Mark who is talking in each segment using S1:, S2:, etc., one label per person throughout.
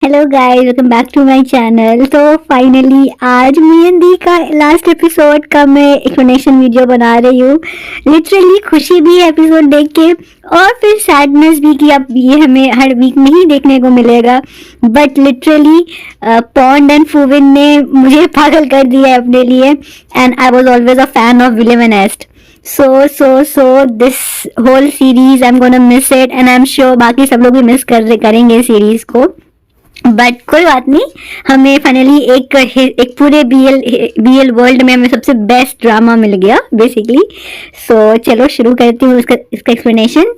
S1: Hello guys, welcome back to my channel. तो finally आज मेहंदी का लास्ट एपिसोड का मैं एक्सप्लेनेशन वीडियो बना रही हूँ। लिटरली खुशी भी है एपिसोड देख के और फिर सैडनेस भी कि अब ये हमें हर वीक नहीं देखने को मिलेगा। But literally Pond and Phuwin ने मुझे पागल कर दिया है अपने लिए and I was always a fan of William and Est. So this whole series I'm gonna miss it and I'm sure बाकी सब लोग भी मिस करेंगे सीरीज को। बट कोई बात नहीं, हमें फाइनली एक पूरे बीएल वर्ल्ड में हमें सबसे बेस्ट ड्रामा मिल गया बेसिकली। सो चलो शुरू करती हूँ इसका एक्सप्लेनेशन।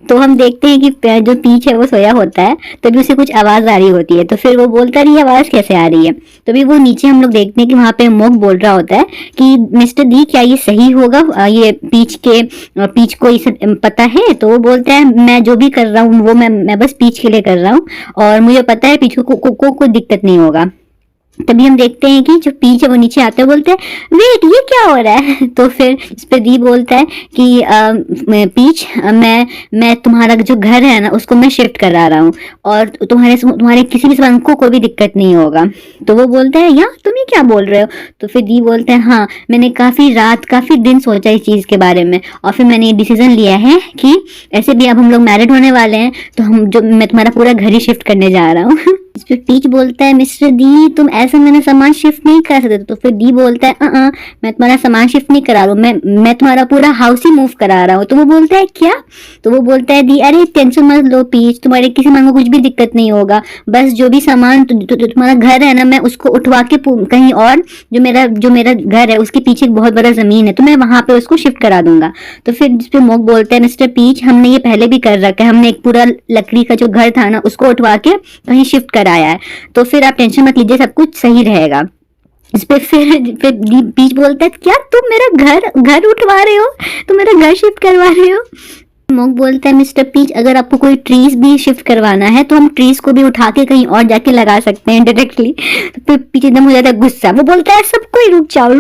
S1: तो हम देखते हैं कि जो पीच है वो सोया होता है, तभी उसे कुछ आवाज़ आ रही होती है। तो फिर वो बोलता है ये आवाज़ कैसे आ रही है। तभी वो नीचे हम लोग देखते हैं कि वहाँ पे मोक बोल रहा होता है कि मिस्टर दी क्या ये सही होगा, ये पीच को इसे पता है। तो वो बोलता है मैं जो भी कर रहा हूँ वो मैं बस पीच के लिए कर रहा हूँ और मुझे पता है पीच को कोई दिक्कत नहीं होगा। तभी हम देखते हैं कि जो पीच है वो नीचे आते बोलते हैं वेट ये क्या हो रहा है। तो फिर इस पे दी बोलता है कि पीच मैं तुम्हारा जो घर है ना उसको मैं शिफ्ट करा रहा हूँ और तुम्हारे किसी भी सामान को कोई भी दिक्कत नहीं होगा। तो वो बोलता है यार तुम ये क्या बोल रहे हो। तो फिर दी बोलते हैं हाँ मैंने काफ़ी दिन सोचा इस चीज़ के बारे में और फिर मैंने ये डिसीजन लिया है कि ऐसे भी अब हम लोग मैरिड होने वाले हैं तो मैं तुम्हारा पूरा घर ही शिफ्ट करने जा रहा हूँ। इस पे पीच बोलता है मिस्टर दी तुम ऐसे मैंने सामान शिफ्ट नहीं कर सकते। तो फिर दी बोलता है मैं तुम्हारा सामान शिफ्ट नहीं करा रहा हूँ, मैं तुम्हारा पूरा हाउस ही मूव करा रहा हूँ। तो वो बोलता है क्या। तो वो बोलता है दी अरे टेंशन मत लो पीच, तुम्हारे किसी सामान को कुछ भी दिक्कत नहीं होगा, बस जो भी सामान तुम्हारा घर है ना मैं उसको उठवा के कहीं और जो मेरा घर है उसके पीछे एक बहुत बड़ा जमीन है तो मैं वहां पे उसको शिफ्ट करा दूंगा। तो फिर जिस पे मोक बोलता है मिस्टर पीच हमने ये पहले भी कर रखा है, हमने एक पूरा लकड़ी का जो घर था ना उसको उठवा के कहीं शिफ्ट कराया है, तो फिर आप टेंशन मत लीजिए सब कुछ सही रहेगा। इस पे फिर पीच बोलता है क्या तुम मेरा घर उठवा रहे हो, तुम मेरा घर शिफ्ट करवा रहे हो। मोक बोलता है मिस्टर पीच अगर आपको कोई ट्रीज भी शिफ्ट करवाना है तो हम ट्रीज को भी उठा के कहीं और जाके लगा सकते हैं डायरेक्टली। तो फिर पीच एकदम हो जाता है गुस्सा, वो बोलता है सब कोई रुक जाओ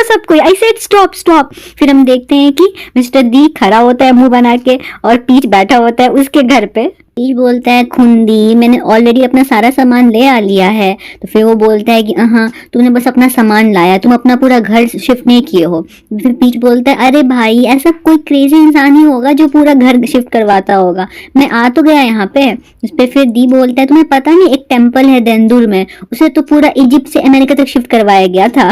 S1: सब कोई, आई सेड स्टॉप। फिर हम देखते हैं कि मिस्टर दी खड़ा होता है मुंह बना के और पीच बैठा होता है उसके घर पे। पीच बोलता है खुंदी मैंने ऑलरेडी अपना सारा सामान ले आ लिया है। तो फिर वो बोलता है कि हाँ तूने बस अपना सामान लाया, तुम अपना पूरा घर शिफ्ट नहीं किए हो। फिर पीच बोलता है अरे भाई ऐसा कोई क्रेजी इंसान ही होगा जो पूरा घर शिफ्ट करवाता होगा, मैं आ तो गया यहाँ पे। उस पर फिर दी बोलता है तुम्हें पता नहीं एक टेम्पल है देंदुर में, उसे तो पूरा इजिप्ट से अमेरिका तक शिफ्ट करवाया गया था।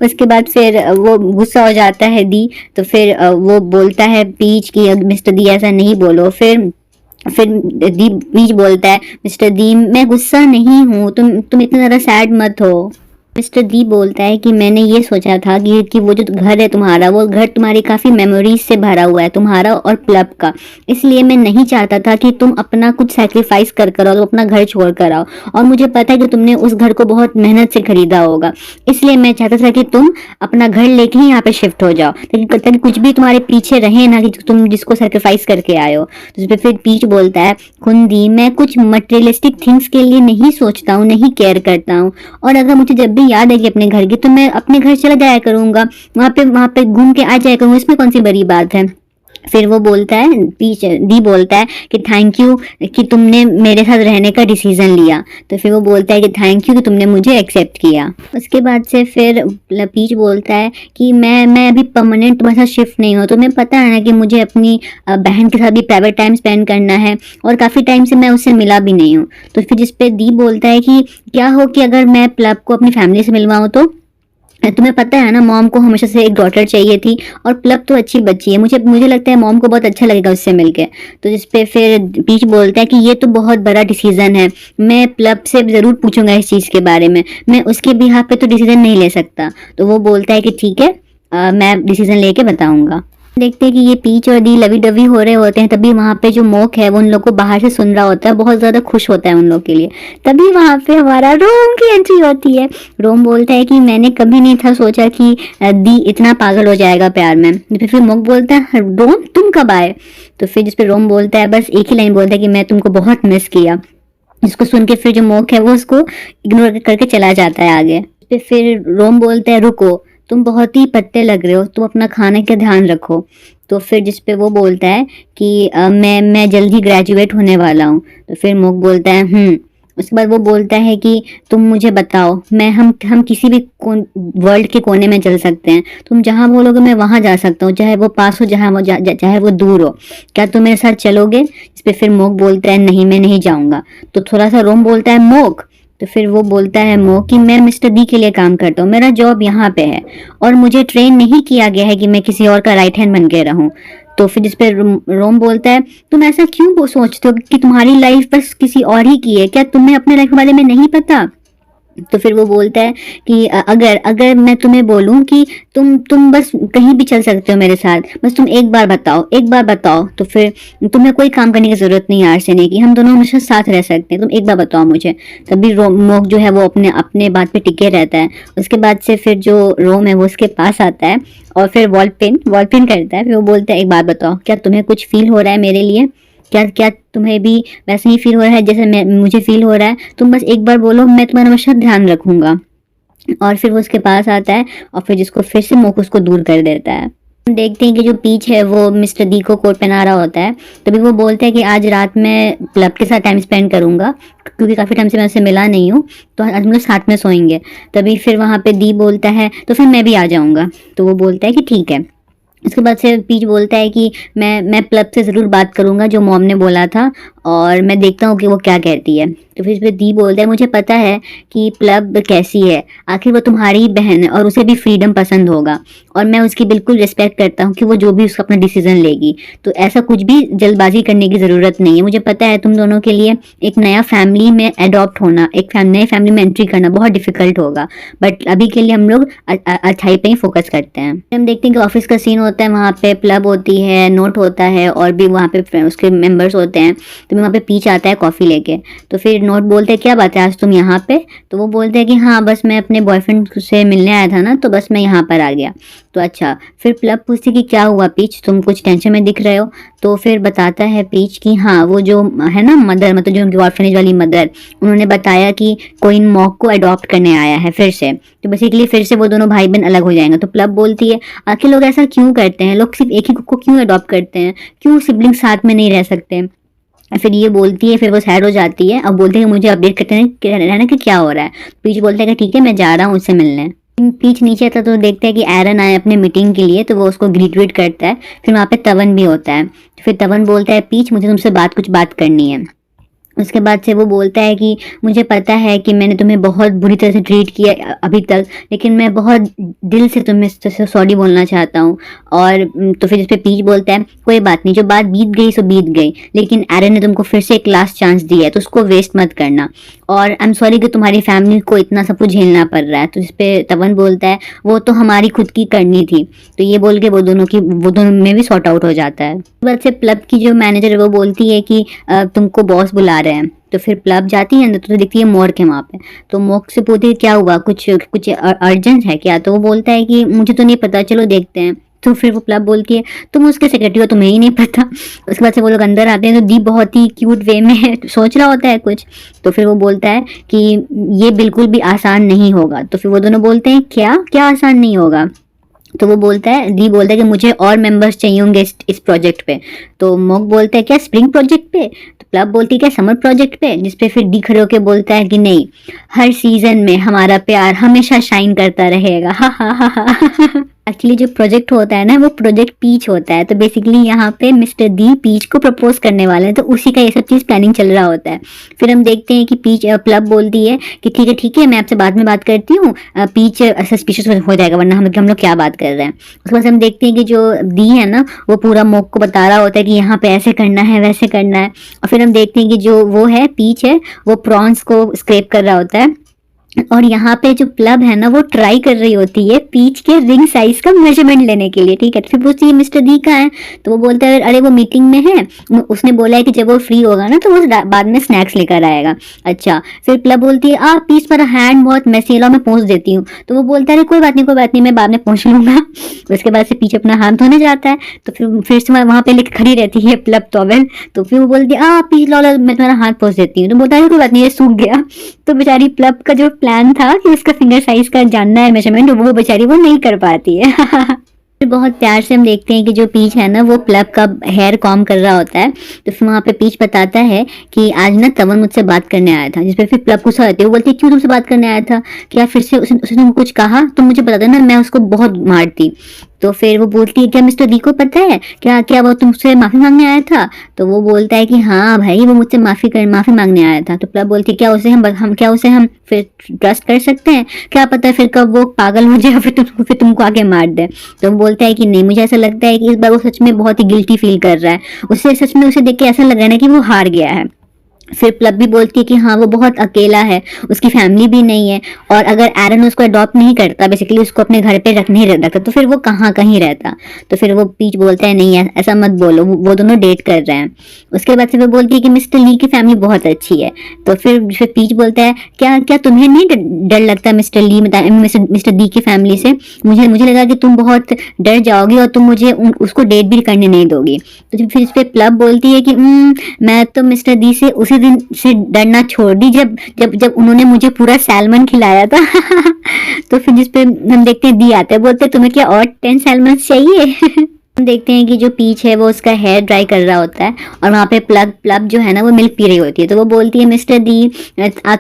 S1: उसके बाद फिर वो गुस्सा हो जाता है दी। तो फिर वो बोलता है पीच की मिस्टर दी ऐसा नहीं बोलो। फिर दी बीच बोलता है मिस्टर दी मैं गुस्सा नहीं हूँ, तुम इतना ज़्यादा सैड मत हो। मिस्टर दी बोलता है कि मैंने ये सोचा था कि वो जो घर है तुम्हारा वो घर तुम्हारी काफ़ी मेमोरीज से भरा हुआ है, तुम्हारा और प्लब का, इसलिए मैं नहीं चाहता था कि तुम अपना कुछ सैक्रिफाइस कर आओ, अपना घर छोड़ कर आओ। और मुझे पता है कि तुमने उस घर को बहुत मेहनत से खरीदा होगा, इसलिए मैं चाहता था कि तुम अपना घर लेके ही यहाँ पे शिफ्ट हो जाओ ताकि कुछ भी तुम्हारे पीछे रहे ना कि तुम जिसको सैक्रिफाइस करके आए हो। तो उस पर फिर पीच बोलता है खुंदी मैं कुछ मटेरियलिस्टिक थिंग्स के लिए नहीं सोचता हूँ, नहीं केयर करता हूँ, और अगर मुझे जब भी याद है कि अपने घर की तो मैं अपने घर चला जाया करूंगा, वहां पे घूम के आ जाया करूंगा, इसमें कौन सी बड़ी बात है। फिर वो बोलता है दी बोलता है कि थैंक यू कि तुमने मेरे साथ रहने का डिसीजन लिया। तो फिर वो बोलता है कि थैंक यू कि तुमने मुझे एक्सेप्ट किया। उसके बाद से फिर पीच बोलता है कि मैं अभी परमानेंट तुम्हारे साथ शिफ्ट नहीं हूँ, तुम्हें पता है ना कि मुझे अपनी बहन के साथ भी प्राइवेट टाइम स्पेंड करना है और काफ़ी टाइम से मैं उससे मिला भी नहीं हूँ। तो फिर जिस पे दी बोलता है कि क्या हो कि अगर मैं प्लब को अपनी फैमिली से मिलवाऊँ तो तुम्हें पता है ना मॉम को हमेशा से एक डॉटर चाहिए थी और प्लब तो अच्छी बच्ची है, मुझे लगता है मॉम को बहुत अच्छा लगेगा उससे मिलके। तो जिस पे फिर पीच बोलता है कि ये तो बहुत बड़ा डिसीजन है, मैं प्लब से ज़रूर पूछूंगा इस चीज़ के बारे में, मैं उसके बिहाफ पे तो डिसीजन नहीं ले सकता। तो वो बोलता है कि ठीक है मैं डिसीजन लेके बताऊंगा। देखते हैं कि ये पीच और दी लवी डवी हो रहे होते हैं, तभी वहाँ पे जो मोक है वो उन लोग को बाहर से सुन रहा होता है, बहुत ज़्यादा खुश होता है उन लोग के लिए। तभी वहाँ पे हमारा रोम की एंट्री होती है। रोम बोलता है कि मैंने कभी नहीं था सोचा कि दी इतना पागल हो जाएगा प्यार में। फिर मोक बोलता है रोम तुम कब आए। तो फिर जिस पे रोम बोलता है बस एक ही लाइन बोलता है कि मैं तुमको बहुत मिस किया। जिसको सुन के फिर जो मोक है वो उसको इग्नोर करके चला जाता है आगे। फिर रोम बोलता है रुको तुम बहुत ही पत्ते लग रहे हो, तुम अपना खाने का ध्यान रखो। तो फिर जिस पे वो बोलता है कि मैं जल्द ही ग्रेजुएट होने वाला हूँ। तो फिर मोक बोलता है उसके बाद वो बोलता है कि तुम मुझे बताओ, मैं हम किसी भी वर्ल्ड के कोने में चल सकते हैं, तुम जहाँ बोलोगे मैं वहाँ जा सकता हूँ, चाहे वो पास हो चाहे वो दूर हो, क्या तुम मेरे साथ चलोगे? इस पे फिर मोक बोलता है नहीं मैं नहीं जाऊँगा। तो थोड़ा सा रोम बोलता है मोक, तो फिर वो बोलता है मोक कि मैं मिस्टर डी के लिए काम करता हूँ, मेरा जॉब यहाँ पे है और मुझे ट्रेन नहीं किया गया है कि मैं किसी और का राइट हैंड बन के रहूँ। तो फिर जिस पे रोम बोलता है तुम ऐसा क्यों सोचते हो कि तुम्हारी लाइफ बस किसी और ही की है, क्या तुम्हें अपने लाइफ के बारे में नहीं पता? तो फिर वो बोलता है कि अगर अगर मैं तुम्हें बोलूं कि तुम बस कहीं भी चल सकते हो मेरे साथ, बस तुम एक बार बताओ, तो फिर तुम्हें कोई काम करने की जरूरत नहीं है आर्सेनी की, हम दोनों हमेशा साथ रह सकते हैं, तुम एक बार बताओ मुझे। तभी मोक जो है वो अपने अपने बात पे टिके रहता है। उसके बाद से फिर जो रोम है वो उसके पास आता है और फिर वॉलपिन करता है। फिर वो बोलता है एक बात बताओ, क्या तुम्हें कुछ फील हो रहा है मेरे लिए? क्या क्या तुम्हें भी वैसे ही फील हो रहा है जैसे मुझे फील हो रहा है? तुम बस एक बार बोलो, मैं तुम्हारा हमेशा ध्यान रखूंगा। और फिर वो उसके पास आता है और फिर जिसको फिर से मोक उसको दूर कर देता है। हम देखते हैं कि जो पीच है वो मिस्टर डी को कोट पहना रहा होता है। तभी वो बोलता है कि आज रात मैं क्लब के साथ टाइम स्पेंड करूंगा क्योंकि काफ़ी टाइम से मैं उससे मिला नहीं हूँ, तो आज हम लोग साथ में सोएंगे। तभी फिर वहाँ पे डी बोलता है तो फिर मैं भी आ जाऊँगा। तो वो बोलता है कि ठीक है। उसके बाद से पीच बोलता है कि मैं प्लब से ज़रूर बात करूंगा जो मॉम ने बोला था और मैं देखता हूँ कि वो क्या कहती है। तो फिर इस पर दी बोलता है मुझे पता है कि प्लब कैसी है, आखिर वो तुम्हारी ही बहन है और उसे भी फ्रीडम पसंद होगा और मैं उसकी बिल्कुल रिस्पेक्ट करता हूँ कि वो जो भी उसका अपना डिसीजन लेगी। तो ऐसा कुछ भी जल्दबाजी करने की ज़रूरत नहीं है। मुझे पता है तुम दोनों के लिए एक नया फैमिली में अडॉप्ट होना, एक नए फैमिली में एंट्री करना बहुत डिफिकल्ट होगा, बट अभी के लिए हम लोग अच्छाई पे ही फोकस करते हैं। हम देखते हैं कि ऑफिस का सीन होता है, वहाँ पे प्लब होती है, नोट होता है और भी वहाँ पे उसके मेंबर्स होते हैं। तो वहाँ पे पीच आता है कॉफ़ी लेके। तो फिर नोट बोलते हैं क्या बात है आज तुम यहाँ पे? तो वो बोलते हैं कि हाँ बस मैं अपने बॉयफ्रेंड से मिलने आया था ना, तो बस मैं यहाँ पर आ गया। तो अच्छा। फिर प्लब पूछती कि क्या हुआ पीच, तुम कुछ टेंशन में दिख रहे हो? तो फिर बताता है पीच कि हाँ वो जो है ना मदर, मतलब जो उनकी ऑर्फनेज वाली मदर, उन्होंने बताया कि कोई मॉक को अडॉप्ट करने आया है फिर से, तो बेसिकली फिर से वो दोनों भाई बहन अलग हो जाएंगे। तो प्लब बोलती है आखिर लोग ऐसा क्यों करते हैं, लोग सिर्फ एक ही को क्यों अडॉप्ट करते हैं, क्यों सिबलिंग साथ में नहीं रह सकते? फिर ये बोलती है, फिर वो सैड हो जाती है और बोलते हैं कि मुझे अपडेट करते रहना कि क्या हो रहा है। पीच बोलता है कि ठीक है मैं जा रहा हूँ उससे मिलने। पीच नीचे आता तो देखता है कि एरन आए अपने मीटिंग के लिए, तो वो उसको ग्रीट वीट करता है। फिर वहाँ पे तवन भी होता है। फिर तवन बोलता है पीच मुझे तुमसे कुछ बात करनी है। उसके बाद से वो बोलता है कि मुझे पता है कि मैंने तुम्हें बहुत बुरी तरह से ट्रीट किया अभी तक, लेकिन मैं बहुत दिल से तुम्हें सॉरी बोलना चाहता हूँ। और तो फिर इस पर पीच बोलता है कोई बात नहीं, जो बात बीत गई सो बीत गई, लेकिन एरन ने तुमको फिर से एक लास्ट चांस दिया है तो उसको वेस्ट मत करना। और आई एम सॉरी कि तुम्हारी फैमिली को इतना सब कुछ झेलना पड़ रहा है। तो इस पर तवन बोलता है वो तो हमारी खुद की करनी थी। तो ये बोल के वो दोनों में भी सॉर्ट आउट हो जाता है। उसके बाद से प्लब की जो मैनेजर है वो बोलती है कि तुमको बॉस बुला रहे हैं। तो फिर प्लब जाती है अंदर तो देखती है मॉर्क है वहाँ पे। तो मॉर्क से पूछती है क्या हुआ, कुछ अर्जेंट है क्या? तो वो बोलता है कि मुझे तो नहीं पता, चलो देखते हैं। तो फिर वो प्लब बोलती है तुम उसके सेक्रेटरी हो, तुम्हें ही नहीं पता। उसके बाद से वो लोग अंदर आते हैं तो दीप बहुत ही क्यूट वे में सोच रहा होता है कुछ। तो फिर वो बोलता है कि ये बिल्कुल भी आसान नहीं होगा। तो फिर वो दोनों बोलते हैं क्या क्या आसान नहीं होगा? तो वो बोलता है, दी बोलता है कि मुझे और मेंबर्स चाहिए होंगे इस प्रोजेक्ट पे। तो मोक बोलता है क्या स्प्रिंग प्रोजेक्ट पे? तो प्लब बोलती है क्या समर प्रोजेक्ट पे? जिसपे फिर डी खड़े होकर बोलता है कि नहीं, हर सीजन में हमारा प्यार हमेशा शाइन करता रहेगा। हा हा हा हा। एक्चुअली जो प्रोजेक्ट होता है ना वो प्रोजेक्ट पीच होता है। तो बेसिकली यहाँ पे मिस्टर दी पीच को प्रपोज करने वाले हैं, तो उसी का ये सब चीज़ प्लानिंग चल रहा होता है। फिर हम देखते हैं कि पीच प्लब बोलती है कि ठीक है मैं आपसे बाद में बात करती हूँ, पीच सस्पिशियस हो जाएगा वरना हम लोग क्या बात कर रहे हैं। उसके बाद हम देखते हैं कि जो दी है ना वो पूरा मोक को बता रहा होता है कि यहाँ पे ऐसे करना है वैसे करना है। और फिर हम देखते हैं कि जो वो है पीच है वो प्रॉन्स को स्क्रैप कर रहा होता है और यहाँ पे जो प्लब है ना वो ट्राई कर रही होती है पीच के रिंग साइज का मेजरमेंट लेने के लिए। ठीक है, फिर पूछती है मिस्टर दी कहाँ है? तो वो बोलता है अरे वो मीटिंग में है, उसने बोला है कि जब वो फ्री होगा ना तो वो बाद में स्नैक्स लेकर आएगा। अच्छा। फिर प्लब बोलती है पीच मेरा हैंड बहुत मैसी है, मैं पहुँच देती हूँ। तो वो बोलता है कोई बात नहीं मैं बाद में पहुँच लूंगा। उसके बाद से पीछे अपना हाथ धोने जाता है। तो फिर से वहाँ पे लेकर खड़ी रहती है प्लब टॉवेल। तो फिर वो बोलती है पीच लो मैं तुम्हारा हाथ पहुँच देती हूँ। तो बोलता है कोई बात नहीं ये सूख गया। तो बेचारी प्लब का जो प्लान था कि उसका फिंगर साइज का जानना है मेजरमेंट, वो बेचारी वो नहीं कर पाती है। फिर बहुत प्यार से हम देखते हैं कि जो पीच है ना वो प्लब का हेयर कॉम कर रहा होता है। तो फिर वहाँ पे पीच बताता है कि आज ना तवन मुझसे बात करने आया था, जिस पे फिर प्लब गुस्सा होती है। वो बोलती है क्यों तुमसे बात करने आया था, क्या फिर से उसने तुमको कुछ कहा, तुम मुझे बता देना, मैं उसको बहुत मारती। तो फिर वो बोलती है क्या मिस्टर दी को पता है क्या क्या वो तुमसे माफी मांगने आया था। तो वो बोलता है कि हाँ भाई वो मुझसे माफी मांगने आया था। तो प्लब बोलती है क्या उसे हम फिर ट्रस्ट कर सकते हैं, क्या पता फिर कब वो पागल हो जाए फिर तुमको आके मार दे। तो वो बोलता है कि नहीं, मुझे ऐसा लगता है कि इस बार वो सच में बहुत ही गिल्टी फील कर रहा है, उससे सच में उसे देख के ऐसा लग रहा है ना कि वो हार गया है। फिर प्लब भी बोलती है कि हाँ वो बहुत अकेला है, उसकी फैमिली भी नहीं है, और अगर एरन उसको अडॉप्ट नहीं करता, बेसिकली उसको अपने घर पे रख नहीं रखता, तो फिर वो कहाँ कहीं रहता। तो फिर वो पीच बोलता है नहीं ऐसा मत बोलो, वो दोनों डेट कर रहे हैं। उसके बाद से वो बोलती है कि मिस्टर ली की फैमिली बहुत अच्छी है। तो फिर पीच बोलता है क्या क्या तुम्हें नहीं डर लगता मिस्टर ली मिस्टर दी की फैमिली से, मुझे लगा कि तुम बहुत डर जाओगी और तुम मुझे उसको डेट भी करने नहीं दोगी। तो फिर इस पे प्लब बोलती है कि मैं तो मिस्टर दी से उसी दिन से डरना छोड़ दी जब जब जब उन्होंने मुझे पूरा सैल्मन खिलाया था। तो फिर जिस पे हम देखते हैं दी आते हैं, बोलते हैं तुम्हें क्या और 10 सैल्मन चाहिए। हम देखते हैं कि जो पीच है वो उसका हेयर ड्राई कर रहा होता है, और वहाँ पे प्लब जो है ना वो मिल्क पी रही होती है। तो वो बोलती है मिस्टर दी आज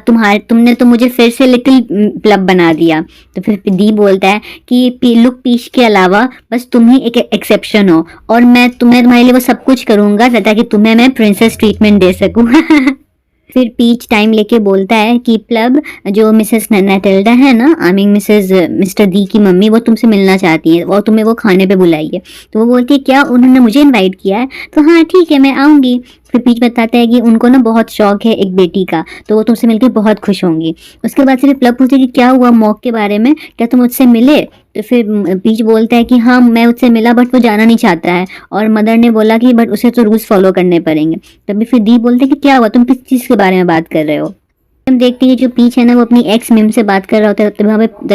S1: तुमने तो मुझे फिर से लिटिल प्लब बना दिया। तो फिर दी बोलता है कि लुक पीच के अलावा बस तुम ही एक एक्सेप्शन हो, और मैं तुम्हारे लिए वो सब कुछ करूंगा ताकि तुम्हें मैं प्रिंसेस ट्रीटमेंट दे सकूं। फिर पीच टाइम लेके बोलता है कि प्लब जो मिसेस नेटेल्डा है ना, आई मीन मिसेस मिस्टर दी की मम्मी, वो तुमसे मिलना चाहती है और तुम्हें वो खाने पे बुलाई है। तो वो बोलती है क्या उन्होंने मुझे इनवाइट किया है, तो हाँ ठीक है मैं आऊँगी। फिर पीच बताता है कि उनको ना बहुत शौक है एक बेटी का, तो वो तुमसे मिलकर बहुत खुश होंगी। उसके बाद फिर प्लब पूछती है कि क्या हुआ मॉक के बारे में, क्या तुम मुझसे मिले। तो फिर पीच बोलता है कि हाँ मैं उससे मिला बट वो जाना नहीं चाहता है, और मदर ने बोला कि बट उसे तो रूल्स फॉलो करने पड़ेंगे। तभी फिर दी बोलते हैं कि क्या हुआ, तुम किस चीज़ के बारे में बात कर रहे हो। हम देखते हैं जो पीच है ना वो अपनी एक्स मिम से बात कर रहा होता है,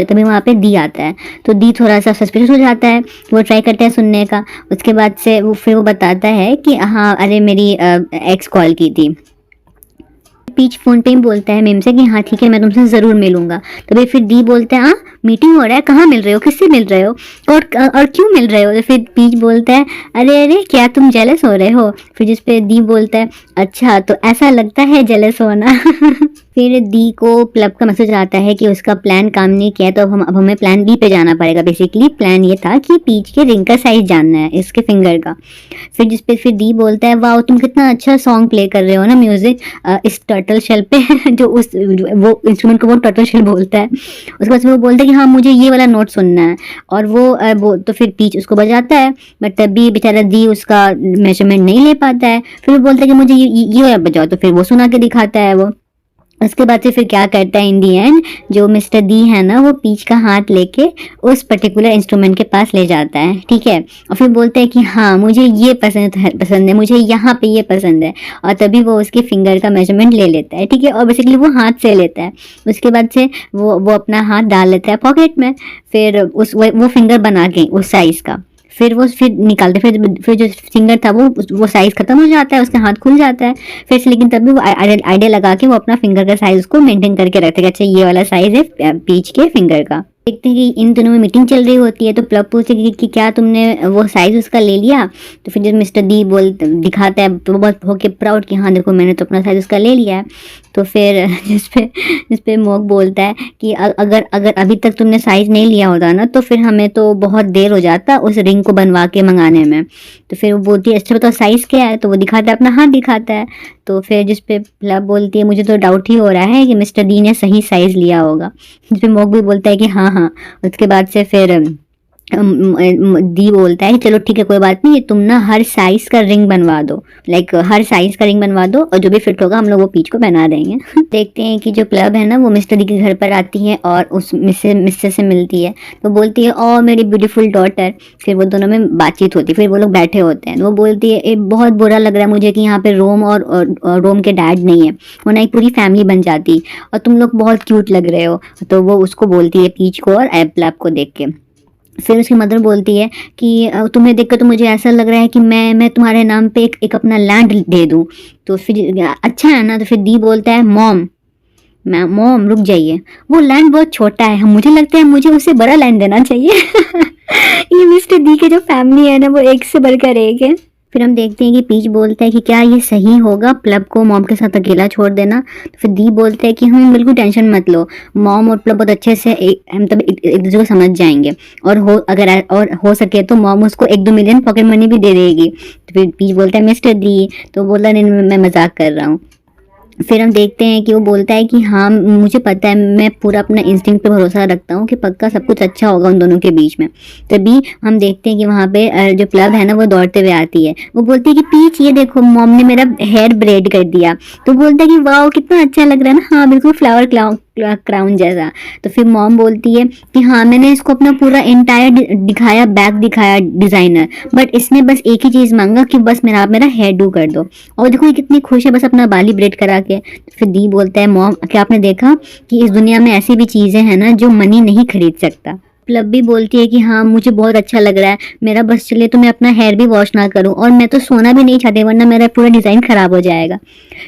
S1: तभी वहाँ पे दी आता है। तो दी थोड़ा सा सस्पिशियस हो जाता है, वो ट्राई करता है सुनने का। उसके बाद से वो बताता है कि हाँ अरे मेरी एक्स कॉल की थी। पीच फोन पे ही बोलता है मिम से कि हाँ ठीक है मैं तुमसे ज़रूर मिलूंगा। तो फिर दी बोलता है हाँ मीटिंग हो रहा है, कहाँ मिल रहे हो, किससे मिल रहे हो, और क्यों मिल रहे हो। तो फिर पीच बोलता है अरे क्या तुम जेलस हो रहे हो। फिर जिस पे दी बोलता है अच्छा तो ऐसा लगता है जेलस होना। फिर दी को प्लब का मैसेज आता है कि उसका प्लान काम नहीं किया, तो अब हमें प्लान बी पे जाना पड़ेगा। बेसिकली प्लान ये था कि पीच के रिंग का साइज जानना है, इसके फिंगर का। फिर जिस पे फिर दी बोलता है वाह तुम कितना अच्छा सॉन्ग प्ले कर रहे हो ना म्यूजिक इस टर्टल शेल पे। जो वो इंस्ट्रूमेंट को वो टर्टल शेल बोलता है। उसके बाद वो बोलता है कि हाँ मुझे ये वाला नोट सुनना है, और वो तो फिर पीच उसको बजाता है, बट तभी बेचारा दी उसका मेजरमेंट नहीं ले पाता है। फिर वो बोलता है कि मुझे ये वाला बजाओ, तो फिर वो सुना के दिखाता है वो। उसके बाद से फिर क्या करता है इन दी एंड, जो मिस्टर दी है ना वो पीच का हाथ लेके उस पर्टिकुलर इंस्ट्रूमेंट के पास ले जाता है, ठीक है। और फिर बोलता है कि हाँ मुझे ये पसंद है, मुझे यहाँ पे ये पसंद है, और तभी वो उसके फिंगर का मेजरमेंट ले लेता है, ठीक है। और बेसिकली वो हाथ से लेता है। उसके बाद से वो अपना हाथ डाल लेता है पॉकेट में, फिर वो फिंगर बना के उस साइज का फिर निकालते, फिर जो फिंगर था वो साइज खत्म हो जाता है, उसका हाथ खुल जाता है फिर से। लेकिन तब भी वो आइडिया लगा के वो अपना फिंगर का साइज को मेंटेन करके रखते हैं, अच्छा ये वाला साइज है पीच के फिंगर का। देखते हैं कि इन दोनों में मीटिंग चल रही होती है। तो प्लब पूछते कि क्या तुमने वो साइज उसका ले लिया। तो फिर जब मिस्टर दी दिखाता है तो वो बहुत होके प्राउड कि हाँ देखो मैंने तो अपना साइज उसका ले लिया है। तो फिर जिस पे मोक बोलता है कि अगर अभी तक तुमने साइज नहीं लिया होता ना तो फिर हमें तो बहुत देर हो जाता उस रिंग को बनवा के मंगाने में। तो फिर वो बोलती है अच्छा बताओ साइज क्या है। तो वो दिखाता है, अपना हाथ दिखाता है। तो फिर जिस पे प्लब बोलती है मुझे तो डाउट ही हो रहा है कि मिस्टर दी ने सही साइज लिया होगा। जिस पे मोक भी बोलता है कि हाँ। उसके बाद से फिर दी बोलता है कि चलो ठीक है कोई बात नहीं, तुम ना हर साइज का रिंग बनवा दो, लाइक हर साइज का रिंग बनवा दो, और जो भी फिट होगा हम लोग वो पीच को पहना देंगे। देखते हैं कि जो प्लब है ना वो मिस्टर दी के घर पर आती है और उस मिस्टर से मिलती है। तो बोलती है ओ मेरी ब्यूटीफुल डॉटर। फिर वो दोनों में बातचीत होती है, फिर वो लोग बैठे होते हैं। वो बोलती है बहुत बुरा लग रहा है मुझे कि यहाँ पे रोम और रोम के डैड नहीं है, वरना एक पूरी फैमिली बन जाती, और तुम लोग बहुत क्यूट लग रहे हो। तो वो उसको बोलती है पीच को और प्लब को देख के। फिर उसकी मदर बोलती है कि तुम्हें देखकर तो मुझे ऐसा लग रहा है कि मैं तुम्हारे नाम पे एक अपना लैंड दे दूं। तो फिर अच्छा है ना। तो फिर दी बोलता है मॉम रुक जाइए, वो लैंड बहुत छोटा है, मुझे लगता है मुझे उसे बड़ा लैंड देना चाहिए। ये मिस्टर दी के जो फैमिली है ना वो एक से बढ़कर एक है। फिर हम देखते हैं कि पीच बोलता है कि क्या ये सही होगा प्लब को मॉम के साथ अकेला छोड़ देना। तो फिर दी बोलता है कि हम बिल्कुल टेंशन मत लो, मॉम और प्लब बहुत अच्छे से मतलब एक दूसरे को समझ जाएंगे, और हो सके तो मॉम उसको 1-2 मिलियन पॉकेट मनी भी दे देगी। तो फिर पीच बोलता है मिस्टर दी, तो बोला नहीं मैं मजाक कर रहा हूँ। फिर हम देखते हैं कि वो बोलता है कि हाँ मुझे पता है, मैं पूरा अपना इंस्टिंक्ट पे भरोसा रखता हूँ कि पक्का सब कुछ अच्छा होगा उन दोनों के बीच में। तभी हम देखते हैं कि वहाँ पे जो प्लब है ना वो दौड़ते हुए आती है। वो बोलती है कि पीच ये देखो मॉम ने मेरा हेयर ब्रेड कर दिया। तो बोलता है कि वाह कितना अच्छा लग रहा है ना, हाँ बिल्कुल फ्लावर क्राउन जैसा। तो फिर मॉम बोलती है कि हाँ मैंने इसको अपना पूरा एंटायर दिखाया, बैग दिखाया डिजाइनर, बट इसने बस एक ही चीज मांगा कि बस मेरा हेयर डू कर दो। और देखो ये कितनी खुश है बस अपना बाली ब्रेड करा के। तो फिर दी बोलता है मॉम क्या आपने देखा कि इस दुनिया में ऐसी भी चीजें हैं ना जो मनी नहीं खरीद सकता। प्लब भी बोलती है कि हाँ मुझे बहुत अच्छा लग रहा है, मेरा बस चले तो मैं अपना हेयर भी वॉश ना करूं, और मैं तो सोना भी नहीं चाहती वरना मेरा पूरा डिज़ाइन खराब हो जाएगा।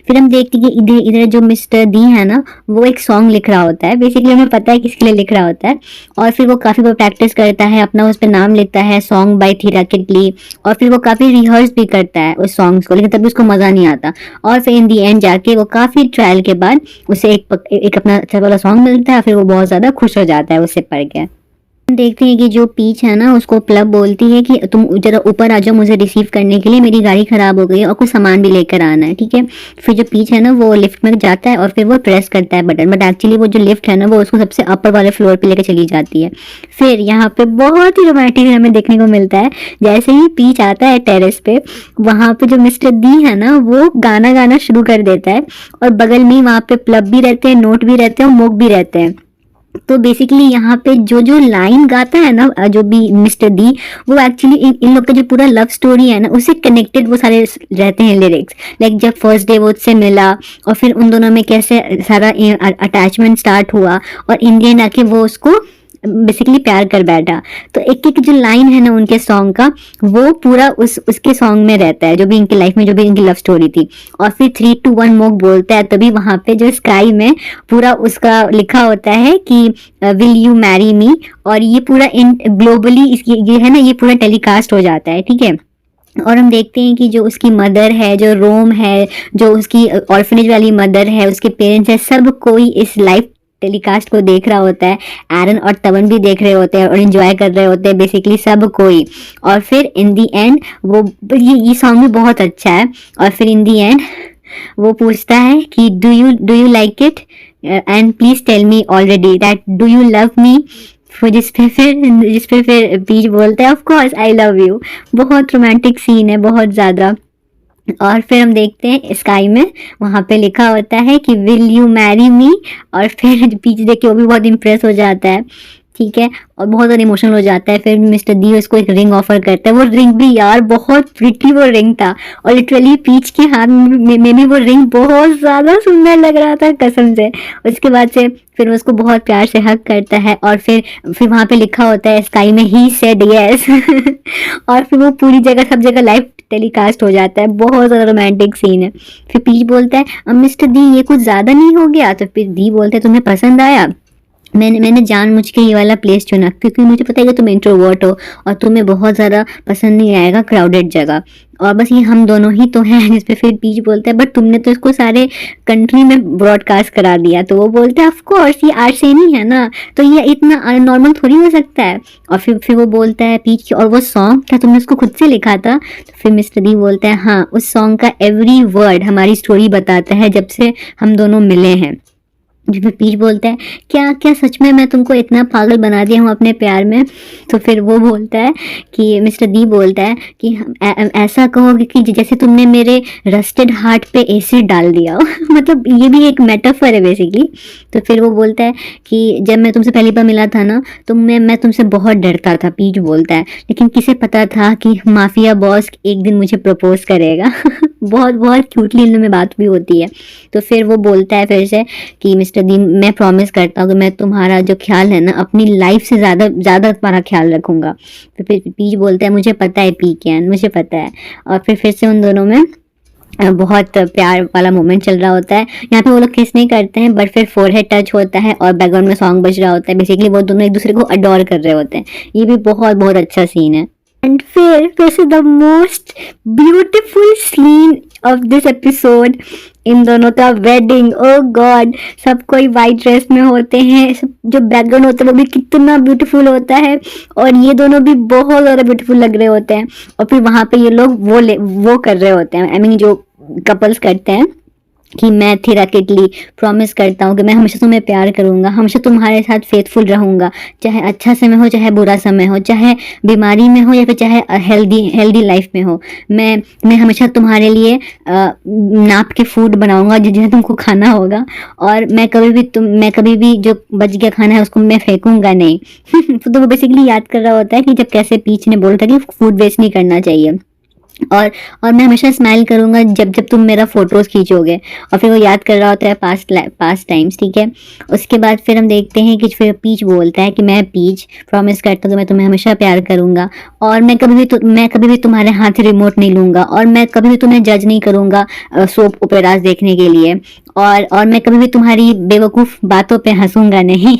S1: फिर हम देखते हैं कि इधर इधर जो मिस्टर दी है ना वो एक सॉन्ग लिख रहा होता है, बेसिकली हमें पता है किसके लिए लिख रहा होता है। और फिर वो काफ़ी वो प्रैक्टिस करता है, अपना उस पर नाम लिखता है सॉन्ग बाय थीरा किटली, और फिर वो काफ़ी रिहर्स भी करता है उस सॉन्ग्स को, लेकिन तभी उसको मज़ा नहीं आता। और फिर इन दी एंड जाके वो काफ़ी ट्रायल के बाद उसे एक अपना अच्छा वाला सॉन्ग मिलता है, फिर वो बहुत ज़्यादा खुश हो जाता है उससे पढ़ के। देखते हैं कि जो पीच है ना उसको प्लब बोलती है कि तुम जरा ऊपर आ जाओ मुझे रिसीव करने के लिए, मेरी गाड़ी खराब हो गई है और कुछ सामान भी लेकर आना है, ठीक है। फिर जो पीच है ना वो लिफ्ट में जाता है और फिर वो प्रेस करता है बटन, बट एक्चुअली वो जो लिफ्ट है ना वो उसको सबसे अपर वाले फ्लोर पे लेकर चली जाती है। फिर यहाँ पे बहुत ही रोमांटिक हमें देखने को मिलता है, जैसे ही पीच आता है टेरेस पे, वहाँ पे जो मिस्टर दी है ना वो गाना गाना शुरू कर देता है, और बगल में वहाँ पे प्लब भी रहते हैं, नोट भी रहते हैं और मोक भी रहते हैं। तो बेसिकली यहाँ पे जो जो लाइन गाता है ना जो भी मिस्टर दी, वो एक्चुअली इन लोग का जो पूरा लव स्टोरी है ना उससे कनेक्टेड वो सारे रहते हैं लिरिक्स। लाइक जब फर्स्ट डे वो उससे मिला और फिर उन दोनों में कैसे सारा अटैचमेंट स्टार्ट हुआ, और इंडियन आके वो उसको बेसिकली प्यार कर बैठा। तो एक एक जो लाइन है ना उनके सॉन्ग का वो पूरा उसके सॉन्ग में रहता है, जो भी इनकी लाइफ में जो भी इनकी लव स्टोरी थी। और फिर 3, 2, 1 मोक बोलता है, तभी वहां पे जो स्काई में पूरा उसका लिखा होता है कि विल यू मैरी मी, और ये पूरा ग्लोबली इसकी ये है ना ये पूरा टेलीकास्ट हो जाता है, ठीक है। और हम देखते हैं कि जो उसकी मदर है, जो रोम है, जो उसकी ऑर्फनेज वाली मदर है, उसके पेरेंट्स है, सब कोई इस लाइफ टेलीकास्ट को देख रहा होता है। एरन और तवन भी देख रहे होते हैं और एंजॉय कर रहे होते हैं, बेसिकली सब कोई। और फिर इन दी एंड वो ये सॉन्ग भी बहुत अच्छा है। और फिर इन दी एंड वो पूछता है कि do you like it and please tell me already that do you love me. जिस पे फिर पीच बोलता है of course I love you. बहुत रोमांटिक सीन है, बहुत ज्यादा। और फिर हम देखते हैं स्काई में वहाँ पे लिखा होता है कि विल यू मैरी मी, और फिर पीछे देख के वो भी बहुत इम्प्रेस हो जाता है, ठीक है, और बहुत ज़्यादा इमोशनल हो जाता है। फिर मिस्टर दी उसको एक रिंग ऑफर करता है, वो रिंग भी यार बहुत प्रिटी वो रिंग था, और लिटरली पीच के हाथ में भी वो रिंग बहुत ज़्यादा सुंदर लग रहा था कसम से। उसके बाद से फिर उसको बहुत प्यार से हक करता है, और फिर वहाँ पे लिखा होता है स्काई में ही सेड यस और फिर वो पूरी जगह सब जगह लाइव टेलीकास्ट हो जाता है। बहुत ज़्यादा रोमांटिक सीन है। फिर पीच बोलता है अब मिस्टर दी ये कुछ ज़्यादा नहीं हो गया। तो फिर दी बोलते हैं तुम्हें पसंद आया, मैंने जानबूझ के ये वाला प्लेस चुना क्योंकि मुझे पता है कि तुम इंट्रोवर्ट हो और तुम्हें बहुत ज़्यादा पसंद नहीं आएगा क्राउडेड जगह, और बस ये हम दोनों ही तो हैं। जिस पे फिर पीच बोलता है बट तुमने तो इसको सारे कंट्री में ब्रॉडकास्ट करा दिया। तो वो बोलता है ऑफ कोर्स ये आर्सेनी है ना, तो ये इतना नॉर्मल थोड़ी हो सकता है। और फिर वो बोलता है पीच और वो सॉन्ग क्या तुमने उसको खुद से लिखा था। तो फिर मिस्टर दी बोलता है हाँ, उस सॉन्ग का एवरी वर्ड हमारी स्टोरी बताता है जब से हम दोनों मिले हैं। फिर पीच बोलता है क्या क्या सच में मैं तुमको इतना पागल बना दिया हूँ अपने प्यार में। तो फिर वो बोलता है कि मिस्टर दी बोलता है कि ऐसा कहोगे कि जैसे तुमने मेरे रस्टेड हार्ट पे एसिड डाल दिया हो मतलब ये भी एक मेटाफर है बेसिकली। तो फिर वो बोलता है कि जब मैं तुमसे पहली बार मिला था ना तो मैं तुमसे बहुत डरता था, पीच बोलता है, लेकिन किसे पता था कि माफिया बॉस एक दिन मुझे प्रपोज करेगा बहुत बहुत क्यूटली इन में बात भी होती है। तो फिर वो बोलता है फिर से कि मिस्टर दी मैं प्रॉमिस करता हूँ कि मैं तुम्हारा जो ख्याल है ना अपनी लाइफ से ज़्यादा तुम्हारा ख्याल रखूंगा। तो फिर पीच बोलता है मुझे पता है पी कैन, मुझे पता है। और फिर से उन दोनों में बहुत प्यार वाला मोमेंट चल रहा होता है। यहाँ पे वो लोग किस नहीं करते हैं, बट फिर फोरहेड टच होता है और बैकग्राउंड में सॉन्ग बज रहा होता है। बेसिकली वो दोनों एक दूसरे को अडोर कर रहे होते हैं। ये भी बहुत बहुत अच्छा सीन है। एंड फिर वैसे the most beautiful scene of this episode, इन दोनों का वेडिंग। ओ गॉड, सब कोई वाइट ड्रेस में होते हैं, सब जो बैकग्राउंड होता है वो भी कितना ब्यूटीफुल होता है, और ये दोनों भी बहुत ज़्यादा ब्यूटीफुल लग रहे होते हैं। और फिर वहाँ पे ये लोग वो कर रहे होते हैं, आई मीन जो कपल्स करते हैं कि मैं थिराकिटली प्रॉमिस करता हूँ कि मैं हमेशा तुम्हें प्यार करूँगा, हमेशा तुम्हारे साथ फेथफुल रहूँगा, चाहे अच्छा समय हो चाहे बुरा समय हो, चाहे बीमारी में हो या फिर चाहे हेल्दी लाइफ में हो। मैं हमेशा तुम्हारे लिए नाप के फूड बनाऊँगा जिन्हें तुमको खाना होगा, और मैं कभी भी जो बच गया खाना है उसको मैं फेंकूँगा नहीं। तो वो बेसिकली याद कर रहा होता है कि जब कैसे पीच ने बोला था कि फूड वेस्ट नहीं करना चाहिए, और मैं हमेशा स्माइल करूँगा जब जब तुम मेरा फ़ोटोज़ खींचोगे। और फिर वो याद कर रहा होता है पास्ट टाइम्स, ठीक है। उसके बाद फिर हम देखते हैं कि फिर पीच बोलता है कि मैं पीच प्रॉमिस करता हूँ कि मैं तुम्हें हमेशा प्यार करूँगा, और मैं कभी भी तुम्हारे हाथ से रिमोट नहीं लूँगा, और मैं कभी भी तुम्हें जज नहीं करूँगा सोप ओपेराज देखने के लिए, और मैं कभी भी तुम्हारी बेवकूफ़ बातों पे हंसूंगा नहीं।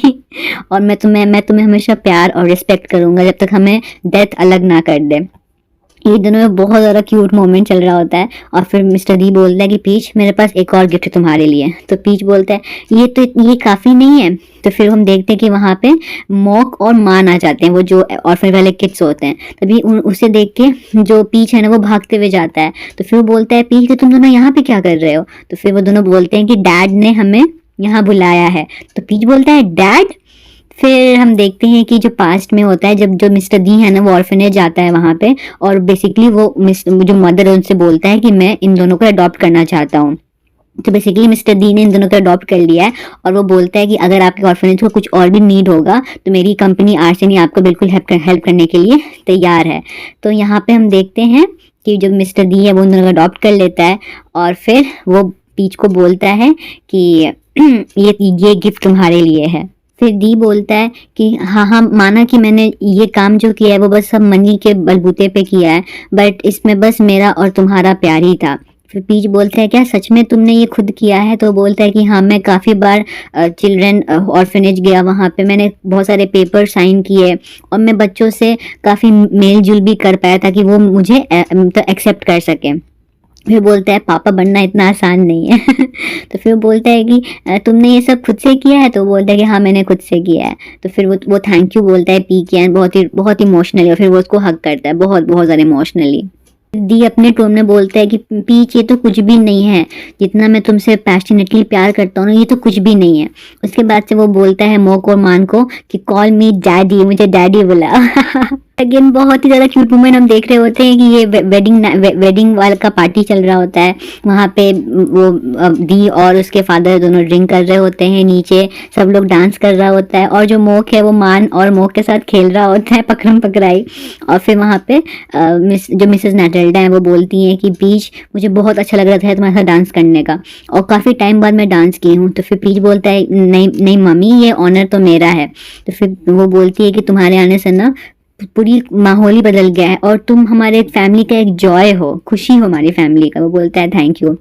S1: और मैं तुम्हें हमेशा प्यार और रिस्पेक्ट करूँगा जब तक हमें डेथ अलग ना कर दे। ये दोनों में बहुत ज़्यादा क्यूट मोमेंट चल रहा होता है। और फिर मिस्टर डी बोलता है कि पीच मेरे पास एक और गिफ्ट है तुम्हारे लिए। तो पीच बोलता है ये काफ़ी नहीं है। तो फिर हम देखते हैं कि वहाँ पे मॉक और मान आ जाते हैं, वो जो ऑर्फन वाले किड्स होते हैं। तभी उसे देख के जो पीच है ना वो भागते हुए जाता है। तो फिर वो बोलता है पीच कि तुम दोनों यहाँ पे क्या कर रहे हो। तो फिर वो दोनों बोलते हैं कि डैड ने हमें यहाँ बुलाया है। तो पीच बोलता है डैड। फिर हम देखते हैं कि जो पास्ट में होता है, जब जो मिस्टर दी है ना वो ऑर्फनेज जाता है वहाँ पे, और बेसिकली वो जो मदर है उनसे बोलता है कि मैं इन दोनों को अडॉप्ट करना चाहता हूँ। तो बेसिकली मिस्टर दी ने इन दोनों को अडॉप्ट कर लिया है, और वो बोलता है कि अगर आपके ऑर्फनेज को कुछ और भी नीड होगा तो मेरी कंपनी आर्सेनी आपको बिल्कुल हेल्प करने के लिए तैयार है। तो यहाँ पे हम देखते हैं कि जो मिस्टर दी है वो उन दोनों को अडॉप्ट कर लेता है, और फिर वो पीच को बोलता है कि ये गिफ्ट तुम्हारे लिए है। फिर दी बोलता है कि हाँ माना कि मैंने ये काम जो किया है वो बस सब मनी के बलबूते पे किया है, बट इसमें बस मेरा और तुम्हारा प्यार ही था। फिर पीच बोलता है क्या सच में तुमने ये खुद किया है। तो बोलता है कि हाँ मैं काफ़ी बार चिल्ड्रन ऑर्फनेज गया, वहाँ पे मैंने बहुत सारे पेपर साइन किए, और मैं बच्चों से काफ़ी मेल जुल भी कर पाया ताकि वो मुझे एक्सेप्ट कर सकें। फिर बोलता है पापा बनना इतना आसान नहीं है। तो फिर वो बोलता है कि तुमने ये सब खुद से किया है। तो वो बोलता है कि हाँ मैंने खुद से किया है। तो फिर वो थैंक यू बोलता है पी के, बहुत इमोशनली, और फिर वो उसको हक करता है बहुत बहुत ज़्यादा इमोशनली। दी अपने टोन में बोलता है कि पीच ये तो कुछ भी नहीं है, जितना मैं तुमसे पैशनेटली प्यार करता हूँ ना ये तो कुछ भी नहीं है। उसके बाद से वो बोलता है मोक और मान को कि कॉल मी डैडी, मुझे डैडी बुला। अगेन बहुत ही ज़्यादा क्यूट मोमेंट हम देख रहे होते हैं कि ये वेडिंग वाला का पार्टी चल रहा होता है। वहाँ पे वो दी और उसके फादर दोनों ड्रिंक कर रहे होते हैं, नीचे सब लोग डांस कर रहा होता है, और जो मोक है वो मान और मोक के साथ खेल रहा होता है पकड़म पकड़ाई। और फिर वहाँ पे जो मिसेस नेटेल्डा है वो बोलती हैं कि पीच मुझे बहुत अच्छा लग रहा था तुम्हारे साथ डांस करने का, और काफ़ी टाइम बाद मैं डांस की हूँ। तो फिर पीच बोलता है नहीं नहीं मम्मी ये ऑनर तो मेरा है। तो फिर वो बोलती है कि तुम्हारे आने से ना पूरी माहौल ही बदल गया है, और तुम हमारे फैमिली का एक जॉय हो, खुशी हो हमारी फैमिली का। वो बोलता है थैंक यू।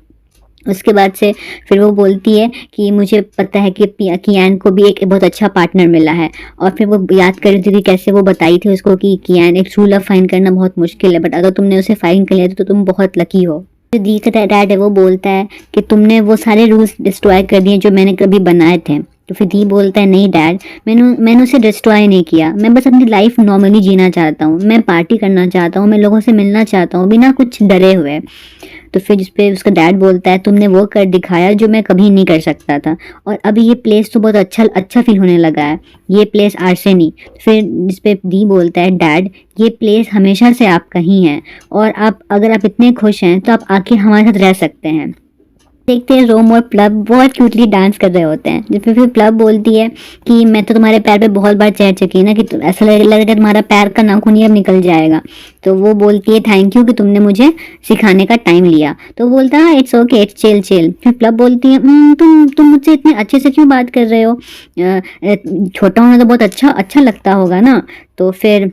S1: उसके बाद से फिर वो बोलती है कि मुझे पता है कि कियान को भी एक बहुत अच्छा पार्टनर मिला है। और फिर वो याद कर रही थी कि कैसे वो बताई थी उसको कि कियान एक ट्रू लव फाइंड करना बहुत मुश्किल है, बट अगर तुमने उसे फाइंड कर लिया तो तुम बहुत लकी हो। जो दी का डैड है वो बोलता है कि तुमने वो सारे रूल्स डिस्ट्रॉय कर दिए जो मैंने कभी बनाए थे। तो फिर दी बोलता है नहीं डैड, मैंने उसे डिस्ट्रॉय नहीं किया, मैं बस अपनी लाइफ नॉर्मली जीना चाहता हूँ, मैं पार्टी करना चाहता हूँ, मैं लोगों से मिलना चाहता हूँ बिना कुछ डरे हुए। तो फिर जिस पे उसका डैड बोलता है तुमने वो कर दिखाया जो मैं कभी नहीं कर सकता था, और अभी ये प्लेस तो बहुत अच्छा फील होने लगा है, ये प्लेस आर्सेनी। फिर जिस पे दी बोलता है डैड ये प्लेस हमेशा से आपका ही है, और अगर आप इतने खुश हैं तो आप आके हमारे साथ रह सकते हैं। देखते हैं रोम और प्लब बहुत क्यूटली डांस कर रहे होते हैं। जब फिर प्लब बोलती है कि मैं तो तुम्हारे पैर पे बहुत बार चढ़ चुकी ना, कि ऐसा लगेगा तुम्हारा पैर का नाखून ही अब निकल जाएगा। तो वो बोलती है थैंक यू कि तुमने मुझे सिखाने का टाइम लिया। तो बोलता है it's okay, it's chill chill. फिर प्लब बोलती है तुम मुझसे इतने अच्छे से क्यों बात कर रहे हो, छोटा होना तो बहुत अच्छा लगता होगा ना। तो फिर